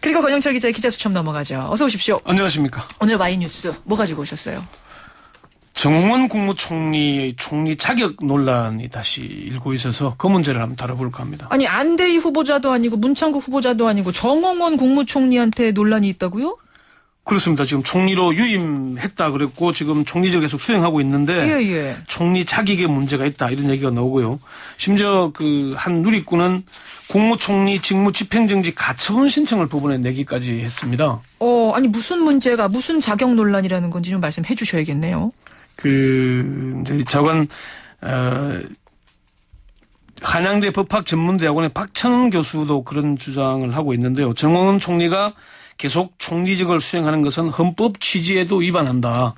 그리고 권영철 기자의 기자 수첩 넘어가죠. 어서 오십시오. 안녕하십니까. 오늘 와이뉴스 뭐 가지고 오셨어요? 정홍원 국무총리의 총리 자격 논란이 다시 일고 있어서 그 문제를 한번 다뤄볼까 합니다. 아니 안대희 후보자도 아니고 문창국 후보자도 아니고 정홍원 국무총리한테 논란이 있다고요? 그렇습니다. 지금 총리로 유임했다 그랬고 지금 총리직을 계속 수행하고 있는데 총리 자격에 문제가 있다 이런 얘기가 나오고요. 심지어 그 한 누리꾼은 국무총리 직무 집행정지 가처분 신청을 법원에 내기까지 했습니다. 아니 무슨 문제가 무슨 자격 논란이라는 건지 좀 말씀해 주셔야겠네요. 이제 저건 한양대 법학전문대학원의 박찬훈 교수도 그런 주장을 하고 있는데요. 정홍원 총리가 계속 총리직을 수행하는 것은 헌법 취지에도 위반한다.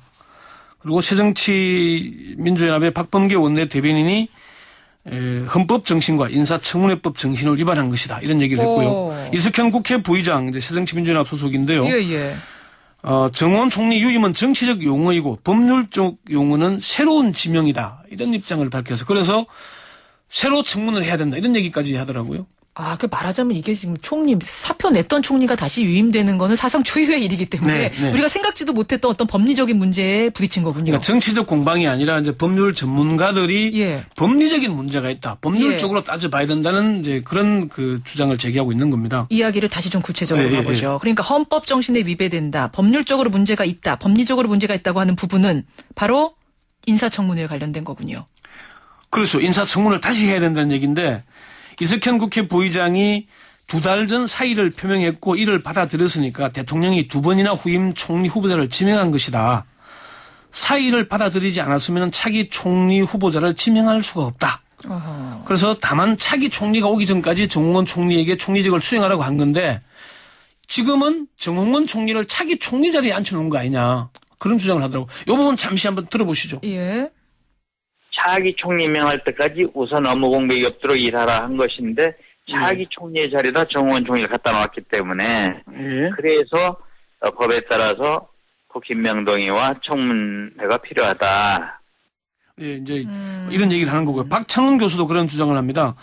그리고 새정치민주연합의 박범계 원내 대변인이 헌법 정신과 인사청문회법 정신을 위반한 것이다. 이런 얘기를 했고요. 이석현 국회 부의장 이제 새정치민주연합 소속인데요. 정홍원 총리 유임은 정치적 용어이고 법률적 용어는 새로운 지명이다. 이런 입장을 밝혀서 그래서 새로 청문을 해야 된다. 이런 얘기까지 하더라고요. 그 말하자면 이게 지금 총리, 사표 냈던 총리가 다시 유임되는 거는 사상 초유의 일이기 때문에 우리가 생각지도 못했던 어떤 법리적인 문제에 부딪힌 거군요. 그러니까 정치적 공방이 아니라 이제 법률 전문가들이 법리적인 문제가 있다. 법률적으로 따져봐야 된다는 이제 그런 그 주장을 제기하고 있는 겁니다. 이야기를 다시 좀 구체적으로 가보죠. 그러니까 헌법 정신에 위배된다. 법률적으로 문제가 있다. 법리적으로 문제가 있다고 하는 부분은 바로 인사청문회에 관련된 거군요. 그렇죠. 인사청문을 다시 해야 된다는 얘기인데 이석현 국회 부의장이 2달 전 사의를 표명했고 이를 받아들였으니까 대통령이 2번이나 후임 총리 후보자를 지명한 것이다. 사의를 받아들이지 않았으면 차기 총리 후보자를 지명할 수가 없다. 그래서 다만 차기 총리가 오기 전까지 정홍원 총리에게 총리직을 수행하라고 한 건데 지금은 정홍원 총리를 차기 총리 자리에 앉혀놓은 거 아니냐. 그런 주장을 하더라고요. 이 부분 잠시 한번 들어보시죠. 차기 총리 임명할 때까지 우선 업무 공백이 없도록 일하라 한 것인데 차기 총리의 자리에다 정홍원 총리를 갖다 놓았기 때문에 그래서 법에 따라서 국회 임명 동의와 청문회가 필요하다. 이제 이런 얘기를 하는 거고요. 박창훈 교수도 그런 주장을 합니다.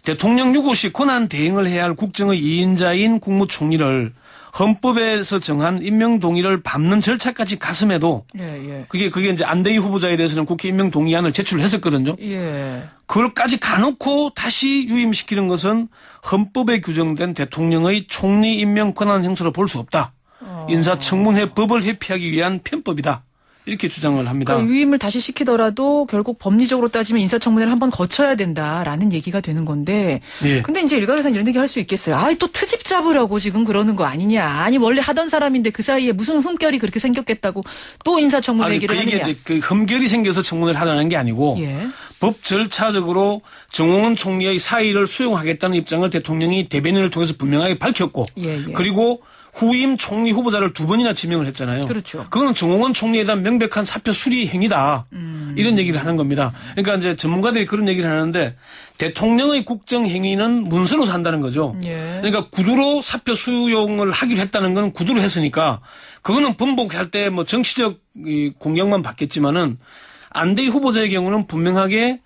대통령 유고 시 권한 대행을 해야 할 국정의 2인자인 국무총리를 헌법에서 정한 임명 동의를 밟는 절차까지 갔음에도 그게 이제 안대희 후보자에 대해서는 국회 임명 동의안을 제출을 했었거든요. 그걸까지 가놓고 다시 유임시키는 것은 헌법에 규정된 대통령의 총리 임명 권한 행사로 볼 수 없다. 인사청문회 법을 회피하기 위한 편법이다. 이렇게 주장을 합니다. 그러니까 유임을 다시 시키더라도 결국 법리적으로 따지면 인사청문회를 한번 거쳐야 된다라는 얘기가 되는 건데. 근데 이제 일각에서는 이런 얘기 할 수 있겠어요. 또 트집 잡으려고 지금 그러는 거 아니냐. 아니 원래 하던 사람인데 그 사이에 무슨 흠결이 그렇게 생겼겠다고 또 인사청문회 얘기를 하느냐. 이게 이제 그 흠결이 생겨서 청문회를 하자는 게 아니고 법 절차적으로 정홍원 총리의 사의를 수용하겠다는 입장을 대통령이 대변인을 통해서 분명하게 밝혔고 그리고 후임 총리 후보자를 2번이나 지명을 했잖아요. 그렇죠. 그거는 정홍원 총리에 대한 명백한 사표 수리 행위다. 이런 얘기를 하는 겁니다. 그러니까 이제 전문가들이 그런 얘기를 하는데 대통령의 국정 행위는 문서로 산다는 거죠. 그러니까 구두로 사표 수용을 하기로 했다는 건 구두로 했으니까 그거는 번복할 때 뭐 정치적 공격만 받겠지만은 안대희 후보자의 경우는 분명하게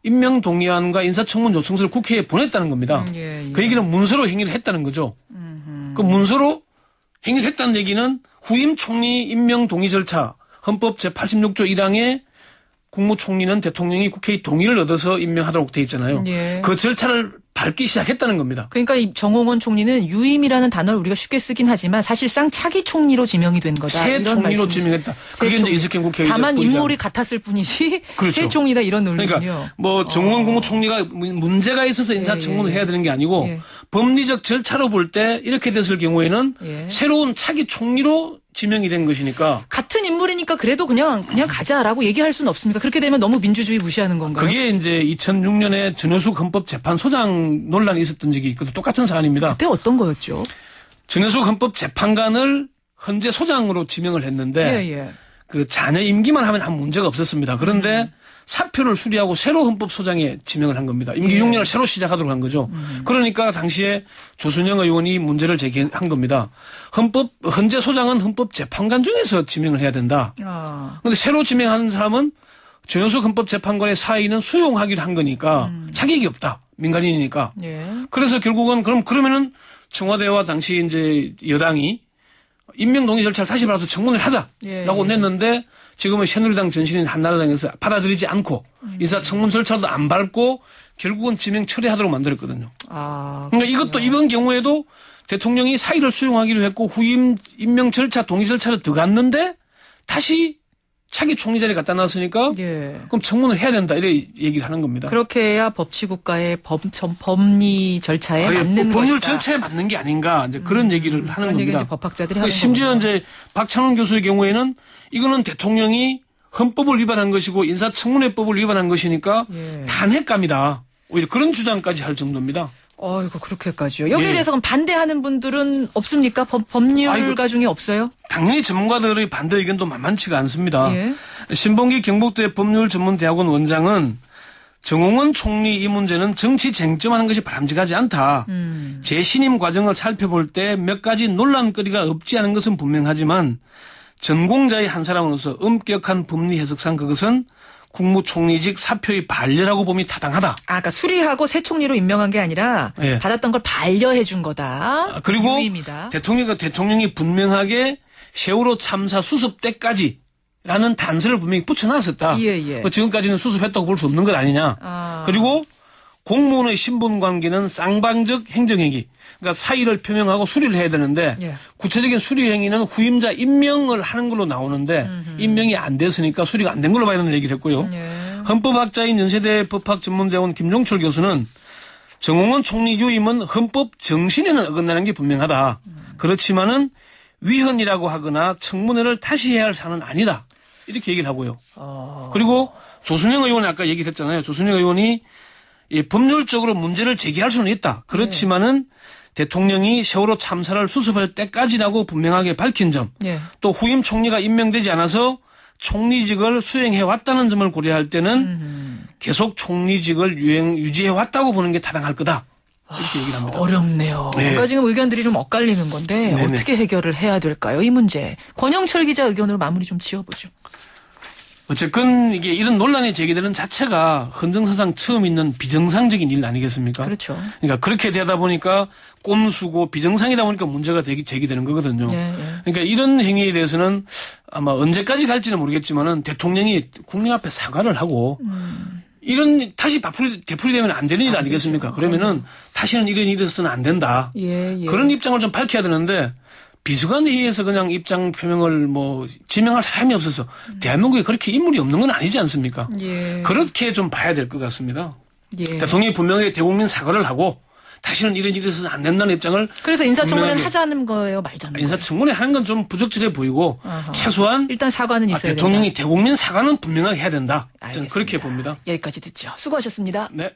임명 동의안과 인사청문 요청서를 국회에 보냈다는 겁니다. 그 얘기는 문서로 행위를 했다는 거죠. 그 문서로 행위를 했다는 얘기는 후임 총리 임명 동의 절차 헌법 제86조 1항에 국무총리는 대통령이 국회의 동의를 얻어서 임명하도록 돼 있잖아요. 그 절차를 밟기 시작했다는 겁니다. 그러니까 이 정홍원 총리는 유임이라는 단어를 우리가 쉽게 쓰긴 하지만 사실상 차기 총리로 지명이 된 거다. 새 이런 총리로 지명했다. 그게 이제 이석현 국회의장. 다만 인물이 같았을 뿐이지 새 총리다 이런 논리군요. 그러니까 뭐 정홍원 국무총리가 문제가 있어서 인사청문을 해야 되는 게 아니고 법리적 절차로 볼 때 이렇게 됐을 경우에는 새로운 차기 총리로 지명이 된 것이니까 같은 인물이니까 그래도 그냥 가자라고 얘기할 수는 없습니까? 그렇게 되면 너무 민주주의 무시하는 건가요? 그게 이제 2006년에 전효숙 헌법재판소장 논란이 있었던 적이 있거든요. 똑같은 사안입니다. 그때 어떤 거였죠? 전효숙 헌법재판관을 헌재 소장으로 지명을 했는데 그 자녀 임기만 하면 아무 문제가 없었습니다. 그런데 사표를 수리하고 새로 헌법소장에 지명을 한 겁니다. 임기 6년을 새로 시작하도록 한 거죠. 그러니까 당시에 조순영 의원이 문제를 제기한 겁니다. 헌재 소장은 헌법재판관 중에서 지명을 해야 된다. 그런데 새로 지명한 사람은 전효숙 헌법재판관의 사의는 수용하기로 한 거니까 자격이 없다. 민간인이니까. 그래서 결국은 그러면은 청와대와 당시 이제 여당이 임명 동의 절차를 다시 받아서 청문회를 하자라고 냈는데 지금은 새누리당 전신인 한나라당에서 받아들이지 않고 인사청문 절차도 안 밟고 결국은 지명 철회하도록 만들었거든요. 그러니까 이것도 이번 경우에도 대통령이 사의를 수용하기로 했고 후임 임명 절차 동의 절차를 더 갔는데 다시 차기 총리 자리에 갖다 놨으니까 그럼 청문을 해야 된다 이렇게 얘기를 하는 겁니다. 그렇게 해야 법치국가의 법리 절차에 맞는 것이다. 법률 절차에 맞는 게 아닌가 이제 그런 얘기를 하는 겁니다. 이제 법학자들이 하는 심지어 이제 박찬원 교수의 경우에는 이거는 대통령이 헌법을 위반한 것이고 인사청문회법을 위반한 것이니까 탄핵감이다. 오히려 그런 주장까지 할 정도입니다. 이거 그렇게까지요. 여기에 대해서 반대하는 분들은 없습니까? 법률가 중에 없어요? 당연히 전문가들의 반대 의견도 만만치가 않습니다. 신봉기 경북대 법률전문대학원 원장은 정홍원 총리 이 문제는 정치 쟁점하는 것이 바람직하지 않다. 재신임 과정을 살펴볼 때 몇 가지 논란거리가 없지 않은 것은 분명하지만 전공자의 한 사람으로서 엄격한 법리 해석상 그것은 국무총리직 사표의 반려라고 봄이 타당하다. 그러니까 수리하고 새 총리로 임명한 게 아니라 받았던 걸 반려해 준 거다. 그리고 유임이다. 대통령이 분명하게 세월호 참사 수습 때까지라는 단서를 분명히 붙여놨었다. 지금까지는 수습했다고 볼 수 없는 것 아니냐. 그리고 공무원의 신분 관계는 쌍방적 행정행위. 그러니까 사의를 표명하고 수리를 해야 되는데 구체적인 수리 행위는 후임자 임명을 하는 걸로 나오는데 임명이 안 됐으니까 수리가 안 된 걸로 봐야 된다는 얘기를 했고요. 헌법학자인 연세대 법학전문대학원 김종철 교수는 정홍원 총리 유임은 헌법 정신에는 어긋나는 게 분명하다. 그렇지만은 위헌이라고 하거나 청문회를 다시 해야 할 사안은 아니다. 이렇게 얘기를 하고요. 그리고 조순영 의원이 아까 얘기했잖아요. 조순영 의원이 법률적으로 문제를 제기할 수는 있다. 그렇지만은 대통령이 세월호 참사를 수습할 때까지라고 분명하게 밝힌 점, 또 후임 총리가 임명되지 않아서 총리직을 수행해 왔다는 점을 고려할 때는 계속 총리직을 유지해 왔다고 보는 게 타당할 거다. 이렇게 얘기를 합니다. 어렵네요. 그러니까 지금 의견들이 좀 엇갈리는 건데 어떻게 해결을 해야 될까요? 이 문제. 권영철 기자 의견으로 마무리 좀 지어보죠. 어쨌건 이게 이런 논란이 제기되는 자체가 헌정사상 처음 있는 비정상적인 일 아니겠습니까? 그렇죠. 그러니까 그렇게 되다 보니까 꼼수고 비정상이다 보니까 문제가 제기되는 거거든요. 그러니까 이런 행위에 대해서는 아마 언제까지 갈지는 모르겠지만은 대통령이 국민 앞에 사과를 하고 이런 다시 되풀이되면 안 되는 일 아니겠습니까? 그러면은 다시는 이런 일이 있어서는 안 된다. 그런 입장을 좀 밝혀야 되는데 비서관 회의에서 그냥 입장 표명을 지명할 사람이 없어서 대한민국에 그렇게 인물이 없는 건 아니지 않습니까? 그렇게 좀 봐야 될 것 같습니다. 대통령이 분명히 대국민 사과를 하고 다시는 이런 일이 있어서는 안 된다는 입장을 그래서 인사청문회는 하자는 거예요, 말자는 거예요? 인사청문회 하는 건 좀 부적절해 보이고 최소한 일단 사과는 있어야 대통령이 된다. 대국민 사과는 분명하게 해야 된다. 알겠습니다. 저는 그렇게 봅니다. 여기까지 듣죠. 수고하셨습니다. 네.